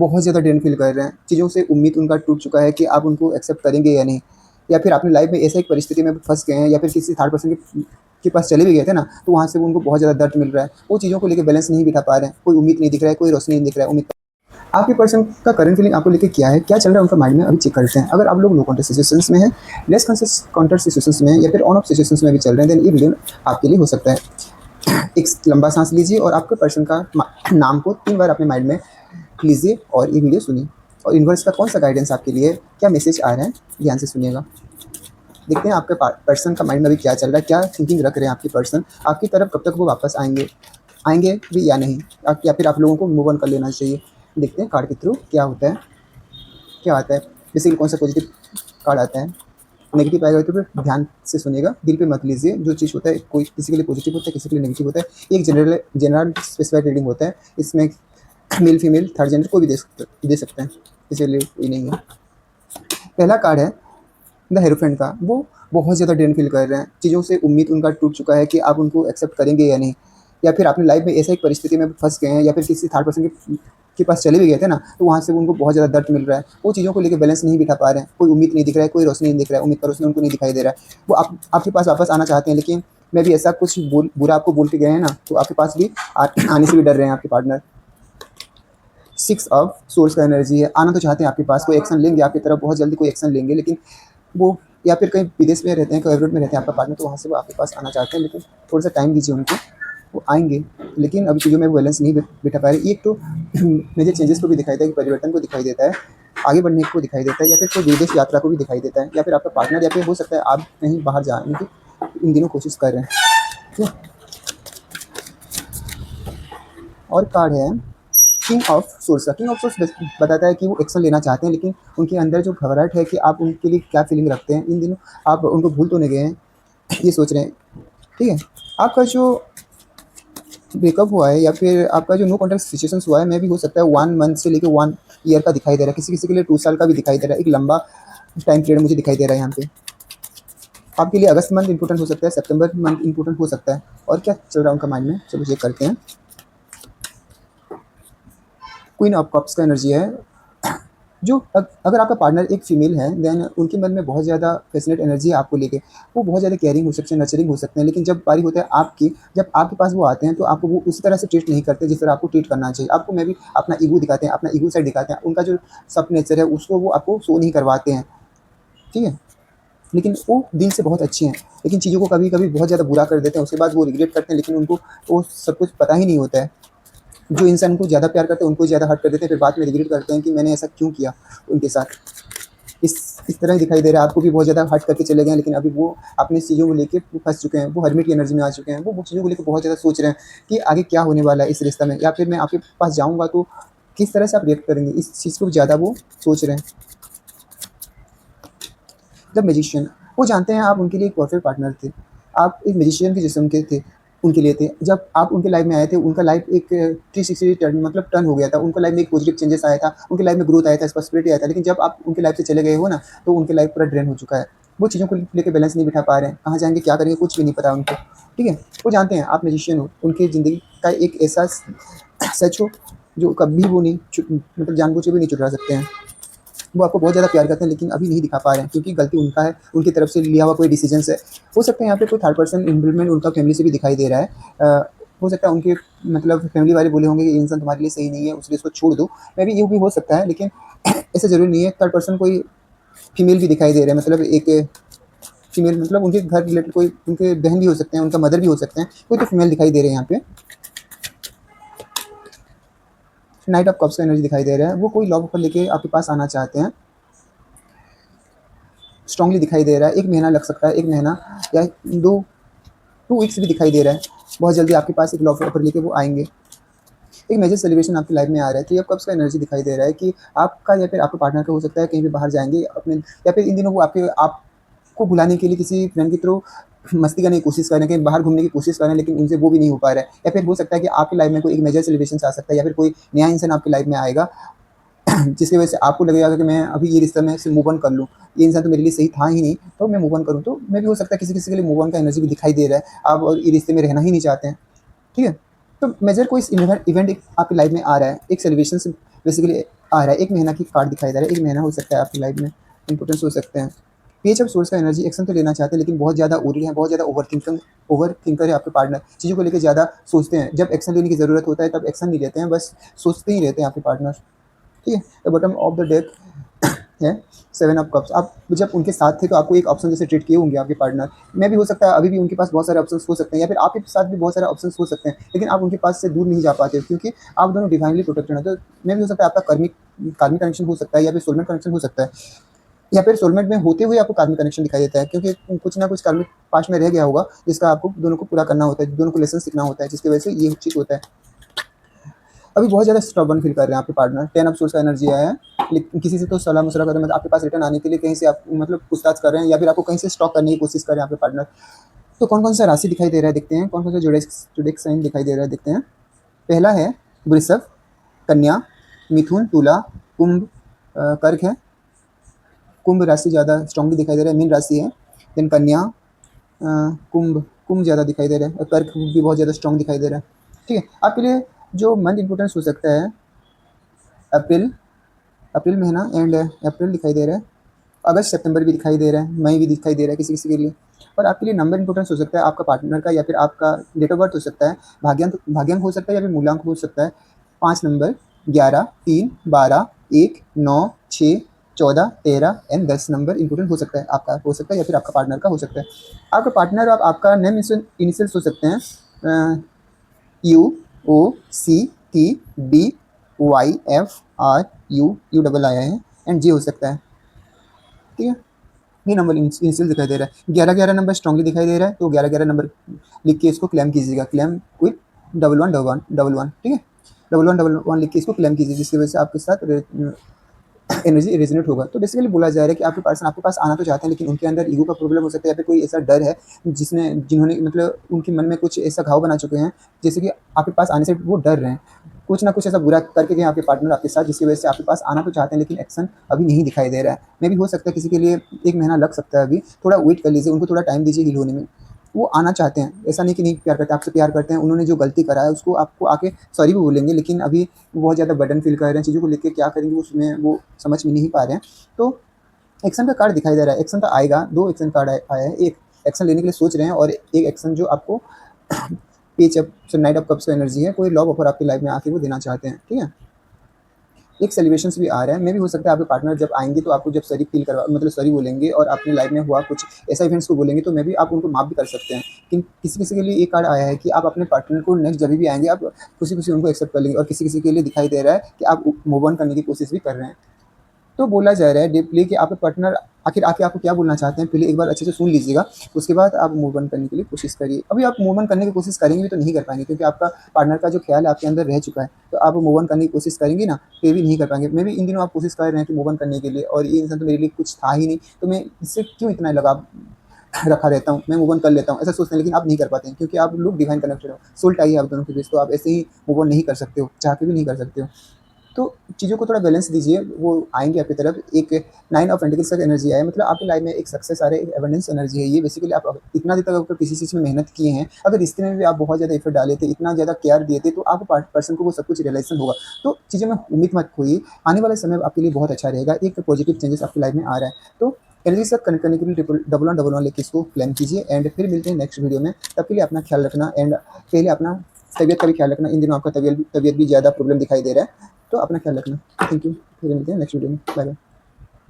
बहुत ज़्यादा drain feel कर रहे हैं, चीज़ों से उम्मीद उनका टूट चुका है कि आप उनको एक्सेप्ट करेंगे या नहीं, या फिर अपनी लाइफ में ऐसा एक परिस्थिति में फँस गए हैं, या फिर किसी थर्ड पर्सन के पास चले भी गए थे ना, तो वहाँ से उनको बहुत ज़्यादा दर्द मिल रहा है। वो चीज़ों को लेके बैलेंस नहीं बिठा पा रहे हैं, कोई उम्मीद नहीं दिख रहा है, कोई रोशनी नहीं दिख रहा है उम्मीद। आपके पर्सन का करंट फीलिंग आपको लेके क्या है, क्या चल रहा है उनका माइंड में, अभी चेक करते हैं। अगर आप लोग लो कॉन्टेक्ट सिचुएशंस में हैं, लेस कॉन्टेक्ट सिचुएशंस में, या फिर ऑन ऑफ सिचुएशंस में भी चल रहे हैं, देन ये वीडियो आपके लिए हो सकता है। एक लंबा सांस लीजिए और आपके पर्सन का नाम को 3 बार अपने माइंड में लीजिए और ये वीडियो सुनिए। और यूनिवर्स का कौन सा गाइडेंस आपके लिए, क्या मैसेज आ रहा है, ध्यान से सुनिएगा। देखते हैं आपके पर्सन का माइंड में अभी क्या चल रहा है, क्या थिंकिंग रख रहे हैं आपके पर्सन आपकी तरफ, कब तक वो वापस आएंगे भी या नहीं, या फिर आप लोगों को मूव ऑन कर लेना चाहिए। देखते हैं कार्ड के थ्रू क्या होता है, क्या आता है। बेसिकली कौन सा पॉजिटिव कार्ड आता है, नेगेटिव आएगा तो फिर ध्यान से सुनिएगा, दिल पे मत लीजिए। जो चीज़ होता है कोई किसी के लिए पॉजिटिव होता है, किसी के लिए नेगेटिव होता है। ये एक जनरल स्पेसिफाइड रीडिंग होता है, इसमें मेल फीमेल थर्ड जेंडर कोई भी दे सकते हैं, किसी लिए कोई नहीं है। पहला कार्ड है द हेरोफेंट का। वो बहुत ज़्यादा ड्रेन फील कर रहे हैं, चीज़ों से उम्मीद उनका टूट चुका है कि आप उनको एक्सेप्ट करेंगे या नहीं, या फिर अपनी लाइफ में ऐसा एक परिस्थिति में फँस गए हैं, या फिर किसी थर्ड पर्सन के पास चले भी गए थे ना, तो वहाँ से उनको बहुत ज़्यादा दर्द मिल रहा है। वो चीज़ों को लेकर बैलेंस नहीं बिठा पा रहे हैं, कोई उम्मीद नहीं दिख रहा है, कोई रोशनी नहीं दिख रहा है, उम्मीद का रोशनी उनको नहीं दिखाई दे रहा है। वो आपके पास वापस आना चाहते हैं, लेकिन मैं भी ऐसा कुछ बुरा आपको बोल के गए हैं ना, तो आपके पास भी आने से भी डर रहे हैं आपके पार्टनर। 6 ऑफ सोर्स का एनर्जी है, आना तो चाहते हैं आपके पास, कोई एक्शन लेंगे आपकी तरफ, बहुत जल्दी कोई एक्शन लेंगे, लेकिन वो या फिर कहीं विदेश में रहते हैं, कोई एब्रॉड में रहते हैं आपका पार्टनर, तो वहाँ से वो आपके पास आना चाहते हैं, लेकिन थोड़ा सा टाइम दीजिए उनको, वो आएंगे। लेकिन अभी चीज़ों में वो बैलेंस नहीं बिठा पा रहे। एक तो मेजर चेंजेस को भी दिखाई देता है, परिवर्तन को दिखाई देता है, आगे बढ़ने को दिखाई देता है, या फिर कोई विदेश यात्रा को भी दिखाई देता है, या फिर आपका पार्टनर, या फिर हो सकता है आप कहीं बाहर जाने की इन दिनों कोशिश कर रहे हैं। ठीक है, और कार्ड है किंग ऑफ सोर्स का। किंग ऑफ सोर्स बताता है कि वो एक्शन लेना चाहते हैं, लेकिन उनके अंदर जो घबराहट है कि आप उनके लिए क्या फीलिंग रखते हैं, इन दिनों आप उनको भूल तो नहीं गए हैं, ये सोच रहे हैं। ठीक है, आपका जो ब्रेकअप हुआ है, या फिर आपका जो नो कॉन्टैक्ट सिचुएशन हुआ है, मे भी हो सकता है 1 मंथ से लेकर 1 ईयर का दिखाई दे रहा है, किसी किसी के लिए 2 साल का भी दिखाई दे रहा है। एक लंबा टाइम पीरियड मुझे दिखाई दे रहा है यहाँ पे। आपके लिए अगस्त मंथ इंपॉर्टेंट हो सकता है, सितंबर मंथ इंपॉर्टेंट हो सकता है। और क्या चल रहा है उनका माइंड में, चलो चेक करते हैं। क्वीन ऑफ कप्स का एनर्जी है। जो अगर आपका पार्टनर एक फीमेल है, देन उनके मन में बहुत ज़्यादा पैशनेट एनर्जी है आपको लेके। वो बहुत ज़्यादा केयरिंग हो सकते हैं, नर्चरिंग हो सकते हैं, लेकिन जब बारी होता है आपकी, जब आपके पास वो आते हैं, तो आपको वो उसी तरह से ट्रीट नहीं करते जिस तरह आपको ट्रीट करना चाहिए। आपको मैं भी अपना ईगो दिखाते हैं, अपना ईगो साइड दिखाते हैं, उनका जो सब नेचर है उसको वो आपको शो नहीं करवाते हैं। ठीक है, लेकिन वो दिल से बहुत अच्छे हैं, लेकिन चीज़ों को कभी कभी बहुत ज़्यादा बुरा कर देते हैं, उसके बाद वो रिग्रेट करते हैं, लेकिन उनको वो सब कुछ पता ही नहीं होता है। जो इंसान को ज़्यादा प्यार करते हैं उनको ज़्यादा हर्ट कर देते हैं, फिर बाद में रिग्रेट करते हैं कि मैंने ऐसा क्यों किया उनके साथ। इस तरह दिखाई दे रहा है, आपको भी बहुत ज़्यादा हर्ट करके चले गए हैं, लेकिन अभी वो अपनी चीज़ों को लेके फंस चुके हैं, वो हर्मिट की एनर्जी में आ चुके हैं। वो चीज़ों को लेकर बहुत ज़्यादा सोच रहे हैं कि आगे क्या होने वाला है इस रिश्ते में, या फिर मैं आपके पास जाऊँगा तो किस तरह से आप रिएक्ट करेंगे, इस चीज़ को ज़्यादा वो सोच रहे हैं। द मैजिशियन, वो जानते हैं आप उनके लिए एक परफेक्ट पार्टनर थे, आप एक मैजिशियन के जिस्म के थे उनके लिए थे। जब आप उनके लाइफ में आए थे, उनका लाइफ एक 360 टर्न मतलब टर्न हो गया था, उनका लाइफ में एक पॉजिटिव चेंजेस आया था, उनके लाइफ में ग्रोथ आया था, स्पॉसिबिलिटी आया था। लेकिन जब आप उनके लाइफ से चले गए हो ना, तो उनके लाइफ पूरा ड्रेन हो चुका है। वो चीज़ों को लेकर बैलेंस नहीं बिठा पा रहे हैं, कहाँ जाएंगे, क्या करेंगे, कुछ भी नहीं पता उनको। ठीक है, वो जानते हैं आप मैजिशियन हो, उनकी ज़िंदगी का एक ऐसा सच हो जो कभी वो नहीं मतलब जानबूझ के भी नहीं चुरा सकते हैं। वो आपको बहुत ज़्यादा प्यार करते हैं, लेकिन अभी नहीं दिखा पा रहे हैं, क्योंकि गलती उनका है, उनकी तरफ से लिया हुआ कोई डिसीजन है। हो सकता है यहाँ पे कोई थर्ड पर्सन इन्वॉल्वमेंट उनका फैमिली से भी दिखाई दे रहा है। हो सकता है उनके मतलब फैमिली वाले बोले होंगे कि इंसान तुम्हारे लिए सही नहीं है, उसलिए इसको छोड़ दो। मे भी ये भी हो सकता है, लेकिन ऐसा ज़रूरी नहीं है। थर्ड पर्सन कोई फीमेल भी दिखाई दे रहा है, मतलब एक फीमेल मतलब उनके घर रिलेटेड कोई उनके बहन भी हो सकते हैं, उनका मदर भी हो सकते हैं, कोई तो फीमेल दिखाई दे रहे हैं यहाँ पे। नाइट ऑफ कप्स का एनर्जी दिखाई दे रहा है। वो कोई लव ऑफर लेके आपके पास आना चाहते हैं, स्ट्रांगली दिखाई दे रहा है। 1 महीना लग सकता है, 1 महीना या 2 वीक्स भी दिखाई दे रहा है। बहुत जल्दी आपके पास एक लव ऑफर लेके वो आएंगे। एक मेजर सेलिब्रेशन आपकी लाइफ में आ रहा है। 3 ऑफ कप्स का एनर्जी दिखाई दे रहा है कि आपका या फिर आपके पार्टनर का हो सकता है कहीं भी बाहर जाएंगे अपने, या फिर इन दिनों वो आपको भुलाने के लिए किसी फ्रेंड के थ्रू मस्ती करने की कोशिश कर रहे हैं, कहीं बाहर घूमने की कोशिश कर रहे हैं, लेकिन उनसे वो भी नहीं हो पा रहा है। या फिर हो सकता है कि आपकी लाइफ में कोई एक मेजर सेलिब्रेशन आ सकता है, या फिर कोई नया इंसान आपकी लाइफ में आएगा जिसकी वजह से आपको लगेगा कि मैं अभी ये रिश्ते में से मूव ऑन कर लूँ, ये इंसान तो मेरे लिए सही था ही नहीं, तो मैं मूव ऑन करूँ। तो मैं भी हो सकता है किसी किसी के लिए मूव ऑन का एनर्जी भी दिखाई दे रहा है, आप और ये रिश्ते में रहना ही नहीं चाहते हैं। ठीक है, तो मेजर कोई इवेंट आपकी लाइफ में आ रहा है, एक सेलिब्रेशन से बेसिकली आ रहा है, 1 महीना की कार्ड दिखाई दे रहा है, 1 महीना हो सकता है आपकी लाइफ में इंपॉर्टेंस हो सकते हैं। पेज ऑफ सोर्स का एनर्जी, एक्शन तो लेना चाहते हैं लेकिन बहुत ज़्यादा ओरिड है, बहुत ज़्यादा ओवर थिंकर है आपके पार्टनर, चीज़ों को लेके ज़्यादा सोचते हैं, जब एक्शन लेने की ज़रूरत होता है तब एक्शन नहीं लेते हैं, बस सोचते ही रहते हैं आपके पार्टनर। ठीक है, the bottom of the deck है 7 ऑफ कप्स। आप जब उनके साथ थे तो आपको एक ऑप्शन जैसे ट्रीट किए होंगे आपके पार्टनर, मैं भी हो सकता है अभी भी उनके पास बहुत सारे ऑप्शंस हो सकते हैं, या फिर आपके साथ भी बहुत सारे ऑप्शंस हो सकते हैं, लेकिन आप उनके पास से दूर नहीं जा पाते हो क्योंकि आप दोनों डिवाइनली प्रोटेक्टेड हैं। तो मैं भी हो सकता है आपका कर्मिक कार्मिक कनेक्शन हो सकता है, या फिर सोलमेट कनेक्शन हो सकता है, या फिर सोलमेट में होते हुए आपको कार्मिक कनेक्शन दिखाई देता है क्योंकि कुछ ना कुछ कार्मिक पास्ट में रह गया होगा जिसका आपको दोनों को पूरा करना होता है, दोनों को लेसन सीखना होता है, जिसकी वजह से ये चीज़ होता है। अभी बहुत ज़्यादा स्टबर्न फील कर रहे हैं आपके पार्टनर, 10 ऑफ सोर्स का एनर्जी आया है, लेकिन किसी से तो सलाह मशवरा कर रहे हैं, मतलब आपके पास रिटर्न आने के लिए कहीं से आप मतलब पूछताछ कर रहे हैं, या फिर आपको कहीं से स्टॉक करने की कोशिश कर रहे हैं आपके पार्टनर। तो कौन कौन सा राशि दिखाई दे रहा है देखते हैं, कौन कौन सा जोडिक साइन दिखाई दे रहा है देखते हैं। पहला है वृषभ, कन्या, मिथुन, तुला, कुंभ, कर्क है। कुंभ राशि ज़्यादा स्ट्रांगली दिखाई दे रहा है, मीन राशि है। देन कन्या, कुंभ कुंभ ज़्यादा दिखाई दे रहा है, और कर्क भी बहुत ज़्यादा स्ट्रांग दिखाई दे रहा है। ठीक है, आपके लिए जो मंथ इंपॉर्टेंस हो सकता है अप्रैल महीना एंड अप्रैल दिखाई दे रहा है, अगस्त सितंबर भी दिखाई दे रहा है, मई भी दिखाई दे रहा है किसी किसी के लिए। और आपके लिए नंबर इंपॉर्टेंस हो सकता है आपका पार्टनर का, या फिर आपका डेट ऑफ बर्थ हो सकता है, भाग्यांक हो सकता है, या फिर मूलांक हो सकता है। 5 नंबर 11, 3, 12, 1, 9, 6, 14, 13 एंड 10 नंबर इंपॉर्टेंट हो सकता है, आपका हो सकता है या फिर आपका पार्टनर का हो सकता है। आपका पार्टनर और आपका नेम इनिशियल्स हो सकते हैं UOCTBYFRU डबल आया है, एंड जी हो सकता है। ठीक है, ये नंबर इनिशियल दिखाई दे रहा है, 11 नंबर स्ट्रांगली दिखाई दे रहा है, तो 11 नंबर लिख के इसको क्लेम कीजिएगा, क्लेम विथ 111111, ठीक है, 1111 लिख के इसको क्लेम कीजिए, जिसकी वजह से आपके साथ एनर्जी रेजोनेट होगा। तो बेसिकली बोला जा रहा है कि आपके पर्सन आपके पास आना तो चाहते हैं, लेकिन उनके अंदर ईगो का प्रॉब्लम हो सकता है, या फिर कोई ऐसा डर है जिन्होंने मतलब उनके मन में कुछ ऐसा घाव बना चुके हैं, जैसे कि आपके पास आने से वो डर रहे हैं, कुछ ना कुछ ऐसा बुरा करके गए आपके पार्टनर आपके साथ, जिसकी वजह से आपके पास आना तो चाहते हैं लेकिन एक्शन अभी नहीं दिखाई दे रहा है। मे भी हो सकता है किसी के लिए 1 महीना लग सकता है, अभी थोड़ा वेट कर लीजिए, उनको थोड़ा टाइम दीजिए हील होने में। वो आना चाहते हैं, ऐसा नहीं कि नहीं प्यार करते, आपसे प्यार करते हैं, उन्होंने जो गलती करा है उसको आपको आके सॉरी भी बोलेंगे, लेकिन अभी वो बहुत ज़्यादा बर्डन फील कर रहे हैं, चीज़ों को लेके क्या करेंगे उसमें वो समझ में नहीं पा रहे हैं। तो एक्शन का कार्ड दिखाई दे रहा है, एक्शन तो आएगा, 2 एक्शन कार्ड आया है, एक एक्शन लेने के लिए सोच रहे हैं, और एक एक्शन जो आपको page up night of cups का एनर्जी है, कोई लव ऑफर आपकी लाइफ में आके वो देना चाहते हैं। ठीक है, एक सेलिब्रेशंस भी आ रहा है, मे भी हो सकता है आपके पार्टनर जब आएंगे तो आपको जब सॉरी फील करवा मतलब सॉरी बोलेंगे, और अपनी लाइफ में हुआ कुछ ऐसा इवेंट्स को बोलेंगे, तो मे भी आप उनको माफ़ भी कर सकते हैं। कि किसी किसी के लिए एक कार्ड आया है कि आप अपने पार्टनर को नेक्स्ट जब भी आएंगे आप खुशी खुशी उनको एक्सेप्ट कर लेंगे, और किसी किसी के लिए दिखाई दे रहा है कि आप मूव ऑन करने की कोशिश भी कर रहे हैं। तो बोला जा रहा है डीपली कि आपके पार्टनर आखिर आके आपको क्या बोलना चाहते हैं, पहले एक बार अच्छे से सुन लीजिएगा, उसके बाद आप मूव ऑन करने के लिए कोशिश करिए। अभी आप मूव ऑन करने की कोशिश करेंगे भी तो नहीं कर पाएंगे, क्योंकि आपका पार्टनर का जो ख्याल आपके अंदर रह चुका है, तो आप मूव ऑन करने की कोशिश करेंगे ना, तो ये भी नहीं कर पाएंगे। मे भी इन दिनों आप कोशिश कर रहे हैं कि मूव ऑन करने के लिए, और ये इंसान तो मेरे लिए कुछ था ही नहीं, तो मैं इससे क्यों इतना लगाव रखा रहता हूँ, मैं मूव ऑन कर लेता हूँ, ऐसा सोचते हैं, लेकिन आप नहीं कर पाते हैं क्योंकि आप लोग डिवाइन कनेक्टेड हो, सोल टाई है आप दोनों के बीच, तो आप ऐसे ही मूव ऑन नहीं कर सकते हो, चाह के भी नहीं कर सकते हो। तो चीज़ों को थोड़ा बैलेंस दीजिए, वो आएंगे आपकी तरफ। एक 9 ऑफ पेंटिकल्स का एनर्जी आया, मतलब आपकी लाइफ में एक सक्सेस आ रहा है, एक एबंडेंस एनर्जी है। ये बेसिकली आप इतना देर तक अगर किसी चीज़ में मेहनत किए हैं, अगर रिश्ते में भी आप बहुत ज़्यादा एफर्ट डाले थे, इतना ज़्यादा केयर दिए थे, तो आप पर्सन को वो सब कुछ रियलाइजेशन होगा। तो चीज़ों में उम्मीद मत खोइए, आने वाला समय आपके लिए बहुत अच्छा रहेगा, एक पॉजिटिव चेंजेस आपकी लाइफ में आ रहा है। तो एनर्जी से कनेक्ट करने के लिए 1111 लेके इसको क्लेम कीजिए, एंड फिर मिलते हैं नेक्स्ट वीडियो में। तब के लिए अपना ख्याल रखना, एंड पहले अपना तबीयत का भी ख्याल रखना। इन दिनों आपका तबीयत भी ज़्यादा प्रॉब्लम दिखाई दे रहा है, तो अपना ख्याल रखना। थैंक यू, फिर मिलते हैं नेक्स्ट वीडियो में, बाय बाय।